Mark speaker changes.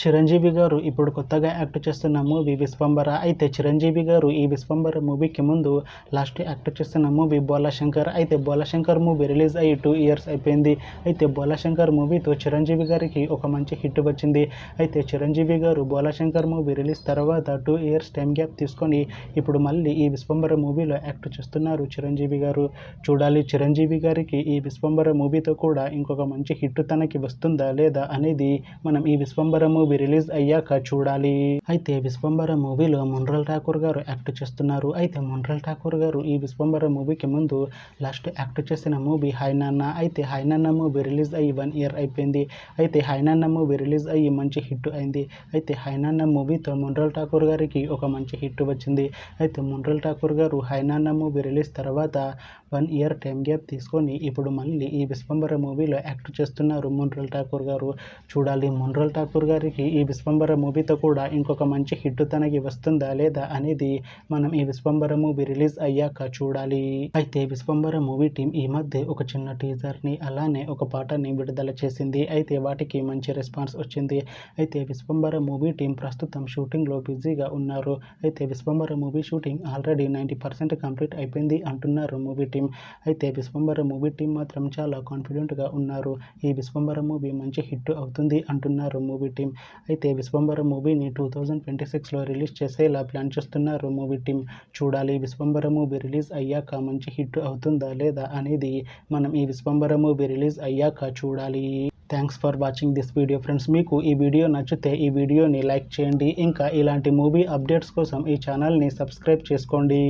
Speaker 1: చిరంజీవి గారు ఇప్పుడు కొత్తగా యాక్ట్ చేస్తున్న మూవీ విశ్వంబర. అయితే చిరంజీవి గారు ఈ విశ్వంబర మూవీకి ముందు లాస్ట్ యాక్ట్ చేస్తున్న మూవీ బోలాశంకర్. అయితే బోలాశంకర్ మూవీ రిలీజ్ అయ్యి 2 ఇయర్స్ అయిపోయింది. అయితే బోలాశంకర్ మూవీతో చిరంజీవి గారికి ఒక మంచి హిట్ వచ్చింది. అయితే చిరంజీవి గారు బోలాశంకర్ మూవీ రిలీజ్ తర్వాత 2 ఇయర్స్ టైం గ్యాప్ తీసుకొని ఇప్పుడు మళ్ళీ ఈ విశ్వంబర మూవీలో యాక్ట్ చేస్తున్నారు చిరంజీవి గారు. చూడాలి చిరంజీవి గారికి ఈ విశ్వంబర మూవీతో కూడా ఇంకొక మంచి హిట్ తనకి వస్తుందా లేదా అనేది మనం ఈ విశ్వంబర మూవీ రిలీజ్ అయ్యాక చూడాలి. అయితే విశ్వంబర మూవీలో మొన్రల్ ఠాకూర్ గారు యాక్ట్ చేస్తున్నారు. అయితే మొన్రల్ ఠాకూర్ గారు ఈ విశ్వంబర మూవీకి ముందు లాస్ట్ యాక్ట్ చేసిన మూవీ హాయ్ నాన్న. అయితే హాయ్ నాన్న మూవీ రిలీజ్ అయ్యి 1 ఇయర్ అయిపోయింది. అయితే హాయ్ నాన్న మూవీ రిలీజ్ అయ్యి మంచి హిట్ అయింది. అయితే హాయ్ నాన్న మూవీతో మొన్రల్ ఠాకూర్ గారికి ఒక మంచి హిట్ వచ్చింది. అయితే మొన్రల్ ఠాకూర్ గారు హాయ్ నాన్న మూవీ రిలీజ్ తర్వాత 1 ఇయర్ టైం గ్యాప్ తీసుకొని ఇప్పుడు మళ్ళీ ఈ విశ్వంబర మూవీలో యాక్ట్ చేస్తున్నారు మొన్రల్ ఠాకూర్ గారు. చూడాలి మొన్రల్ ఠాకూర్ గారికి ఈ విశ్వంబర మూవీతో కూడా ఇంకొక మంచి హిట్ తనకి వస్తుందా లేదా అనేది మనం ఈ విశ్వంబర మూవీ రిలీజ్ అయ్యాక చూడాలి. అయితే విశ్వంబర మూవీ టీం ఈ మధ్య ఒక చిన్న టీజర్ని అలానే ఒక పాటని విడుదల చేసింది. అయితే వాటికి మంచి రెస్పాన్స్ వచ్చింది. అయితే విశ్వంబర మూవీ టీం ప్రస్తుతం షూటింగ్లో బిజీగా ఉన్నారు. అయితే Vishwambhara movie shooting already 90% complete అయిపోయింది అంటున్నారు మూవీ టీం. అయితే విశ్వంబర మూవీ టీం మాత్రం చాలా కాన్ఫిడెంట్గా ఉన్నారు. ఈ విశ్వంబర మూవీ మంచి హిట్ అవుతుంది అంటున్నారు మూవీ టీం. అయితే విశ్వంబర మూవీని 2026లో రిలీజ్ చేసేలా ప్లాన్ చేస్తున్నారు మూవీ టీం. చూడాలి విశ్వంబర మూవీ రిలీజ్ అయ్యాక మంచి హిట్ అవుతుందా లేదా అనేది మనం ఈ విశ్వంబర మూవీ రిలీజ్ అయ్యాక చూడాలి. Thanks for watching this video friends. మీకు ఈ వీడియో నచ్చితే ఈ వీడియోని లైక్ చేయండి. ఇంకా ఇలాంటి మూవీ అప్డేట్స్ కోసం ఈ ఛానల్ని సబ్స్క్రైబ్ చేసుకోండి.